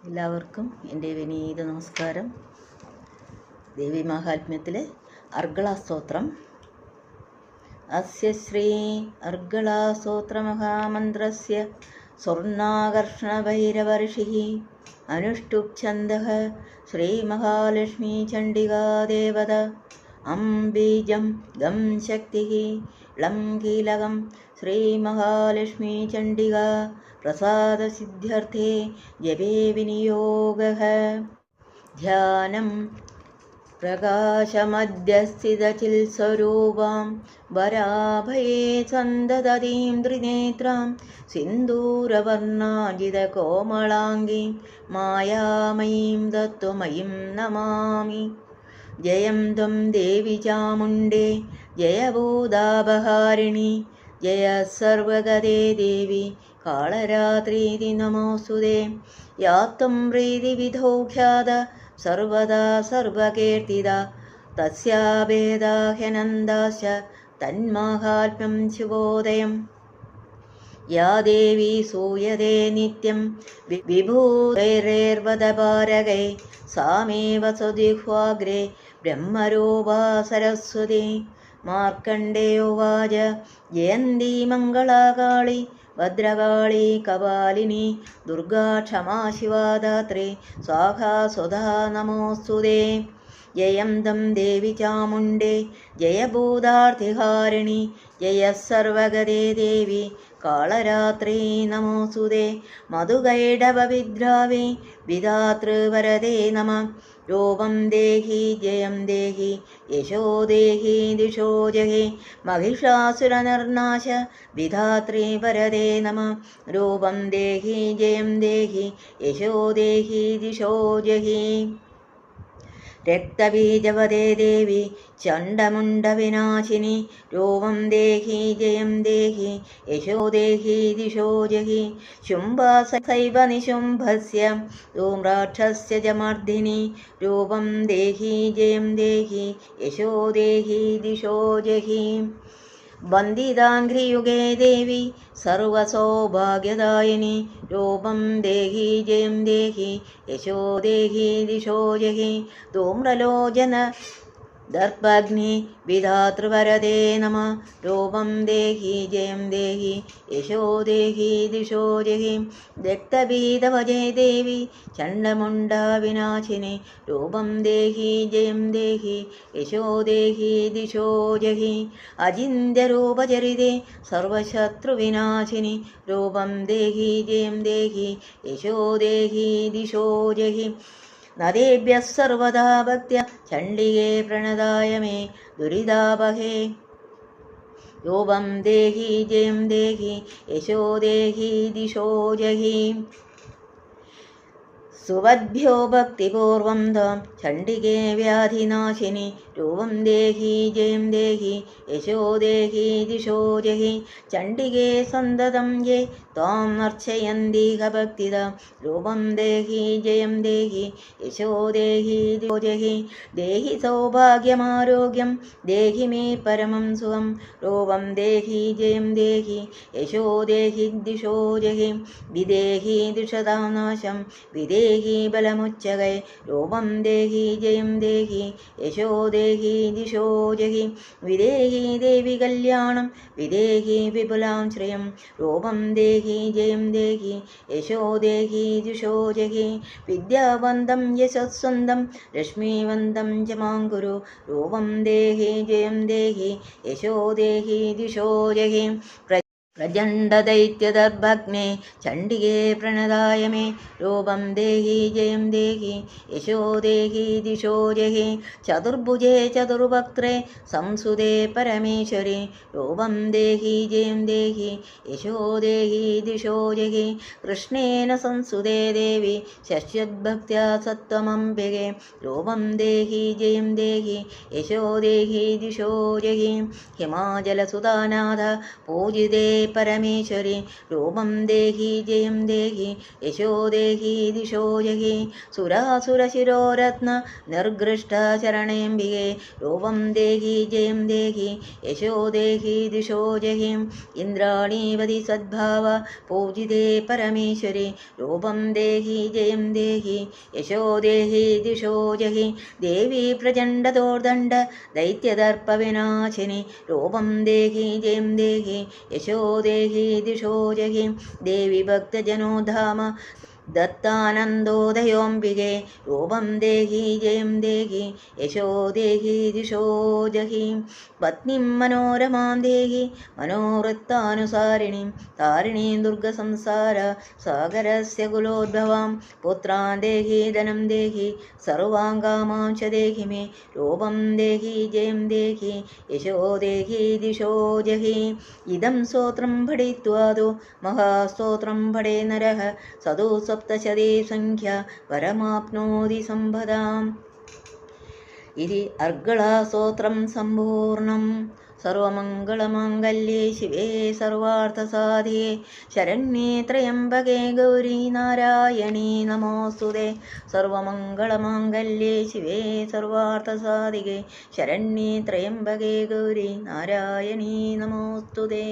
എല്ലാവർക്കും എൻ്റെ വിനീത നമസ്കാരം. ദേവി മഹാത്മ്യത്തിലെ അർഗളാസ്തോത്രം. അസ്യ ശ്രീ അർഗളാസ്തോത്രമഹാമന്ത്രസ്യ സ്വർണ്ണാകർഷണഭൈരവർഷിः അനുഷ്ടുപ്ഛന്ദഃ ശ്രീമഹാലക്ഷ്മീ ചണ്ഡികാ ദേവത. അം ബീജം ഗം ശക്തിः ളം കീലകം ശ്രീമഹാലക്ഷ്മീ ചണ്ഡികാ പ്രസാദസിദ്ധ്യർത്ഥേ ജപേ വിനിയോഗഃ. ധ്യാനം പ്രകാശമധ്യസ്ഥിതചിൽസ്വരൂപാം വരാഭയേ സന്തതതീം ത്രിനേത്രാം സിന്ദൂരവർണാജിതകോമളാംഗീം മായാമയീം തത്വമയീം നമാമി. ജയം ത്വം ദേവി ചാമുണ്ഡേ ജയഭൂതാപഹാരിണി ജയ സർവഗതേ ദേവി കാളരാത്രീതി നമോസ്തുതേ. യാ ത്വം പ്രീതിവിധോ ഖ്യാത സർവദാ സർവകീർത്തിത തസ്യാഭേദാഹ്യനന്ദാശ്ച തന്മാഹാത്മ്യം ശുഭോദയം. യാ ദേവി സൂയതേ നിത്യം വിഭൂതൈർവദപാരകൈ സാമേ വസതിഹ്വാഗ്രേ ബ്രഹ്മരൂപാ സരസ്വതി. മാർക്കണ്ഡേയോവാച ജയന്തി മംഗളാകാളി ഭദ്രകാളി കപാലിനി ദുർഗാ ക്ഷമാ ശിവാ ധാത്രി സ്വാഹാ സ്വധാ നമോസ്തുതേ. ജയം ത്വം ദേവി ചാമുണ്ഡേ ജയഭൂതാർത്ഥിഹാരിണി ജയ സർവഗതേ ദേവി കാളരാത്രീ നമോസ്തുതേ. മധുകൈടവവിദ്രാവേ വിധാതൃവരദേ നമഃ. രൂപം ദേഹി ജയം ദേഹി യശോ ദേഹി ദിശോ ജഹി മഹിഷാസുരനിർനാശ വിധാത്രീ വരദേ നമഃ. രൂപം ദേഹി ജയം ദേഹി യശോ ദേഹി ദിശോ ജഹി. രക്തബീജവദേ ദേവി ചണ്ഡമുണ്ഡവിനാശിനി രൂപം ദേഹി ജയം ദേഹി യശോ ദേഹി ദിശോ ജഹി. ശുംഭസൈവ നിശുംഭസ്യ ധൂമ്രാക്ഷസ്യ ജമർദ്ദിനി രൂപം ദേഹി ജയം ദേഹി യശോ ദേഹി ദിശോ ജഹി. വന്ദിതാംഘ്രിയുഗേ ദേവി സർവസൗഭാഗ്യദായിനി രൂപം ദേഹി ജയം ദേഹി യശോ ദേഹി ദിശോ ജഹി. ധൂമ്രലോചന ദർപ്പഗ്നി വിധാതൃവരദേ നമഃ. രൂപം ദേഹി ജയം ദേഹി യശോ ദേഹി ദിശോ ജഹി. രക്തബീജവദേ ദേവി ചണ്ഡമുണ്ഡവിനാശിനി രൂപം ദേഹി ജയം ദേഹി യശോ ദേഹി ദിശോ ജഹി. അചിന്ത്യരൂപചരിതേ സർവശത്രുവിനാശിനി രൂപം ദേഹി ജയം ദേഹി യശോ ദേഹി ദിശോ ജഹി. നദേഭ്യഃ സർവദാ ഭക്ത്യാ ചണ്ഡികേ പ്രണതായ മേ ദുരിതാപഹേ. രൂപം ദേഹി ജയം ദേഹി യശോ ദേഹി ദിശോ ജഹി. സുവദ്ഭ്യോ ഭക്തിപൂർവം ത്വാം ചണ്ഡികേ വ്യാധിനാശിനി രൂപം ദേഹി ജയം ദേഹി യശോ ദേഹി ദിശോ ജഹി. ചണ്ഡികേ സന്തതം യേ ത്വാം അർച്ചയന്തിഹ ഭക്തിദാ രൂപം ദേഹി ജയം ദേഹി യശോ ദേഹി ദിശോ ജഹി. ദേഹി സൗഭാഗ്യമാരോഗ്യം ദേഹി മേ പരമം സുഖം രൂപം ദേഹി ജയം ദേഹി യശോ ദേഹി ദിശോ ജഹി. വിദേഹി ദിഷതാം നാശം വിദേഹി ബലമുച്ചകൈ രൂപം ദേഹി ജയം ദേഹി യശോ ദേഹി ദിശോ ജഹി. വിദേഹി ദേവി കല്യാണം വിദേഹി വിപുലാം ശ്രിയം രൂപം ദേഹി ജയം ദേഹി യശോ ദേഹി ദിശോ ജഹി. വിദ്യാവന്തം യശസ്വന്തം ലക്ഷ്മീവന്തം ച മാം കുരു രൂപം ദേഹി ജയം ദേഹി യശോ ദേഹി ദിശോ ജഹി. പ്രചണ്ഡദൈത്യദർഭഗ്നേ ചണ്ഡികേ പ്രണതായ മേ രൂപം ദേഹി ജയം ദേഹി യശോ ദേഹി ദിശോ ജഹി. ചതുർഭുജേ ചതുർവക്ത്രേ സംസുതേ പരമേശ്വരി രൂപം ദേഹി ജയം ദേഹി യശോ ദേഹി ദിശോ ജഹി. കൃഷ്ണേന സംസുതേ ദേവി ശശ്വദ്ഭക്ത്യാ സത്വമംബികേ രൂപം ദേഹി ജയം ദേഹി യശോ ദേഹി ദിശോ ജഹി. ഹിമാചലസുതാനാഥ പൂജിതേ परमेश्वरि रूपं देहि जयं देहि यशो देहि दिशो जहि सुरासुरशिरोरत्न निर्गृष्टचरणेऽम्बिके रूपं देहि जयं देहि यशो देहि दिशो जहि इन्द्राणीवति सद्भाव पूजिते परमेश्वरि रूपं देहि जयं देहि यशो देहि दिशो जहि देवी प्रचण्डदोर्दण्ड दैत्यदर्पविनाशिनि रूपं देहि जयं देहि यशो देहि दिशो जहि देवी भक्तजनोधाम दत्तानन्दोदयोऽम्बिके रूपं देहि जयं देहि यशो देहि दिशो जहि पत्नीं मनोरमां देहि मनोवृत्तानुसारिणीं तारिणीं दुर्गसंसार सागरस्य कुलोद्भवां पुत्रान् देहि धनं देहि सर्वाङ्गामां च देहि मे रूपं देहि जयं देहि यशो देहि दिशो जहि इदं स्तोत्रं पठित्वा महास्तोत्रं पठे नरः सदु सप्तशती संख्या परमाप्नोति सम्पदाम् इति अर्गळास्तोत्रं सम्पूर्णम् सर्वमङ्गलमाङ्गल्ये शिवे सर्वार्थसाधिके शरण्ये त्र्यम्बके गौरी नारायणी नमोऽस्तुते सर्वमङ्गलमाङ्गल्ये शिवे सर्वार्थसाधिके शरण्ये त्र्यम्बके गौरी नारायणी नमोऽस्तुते।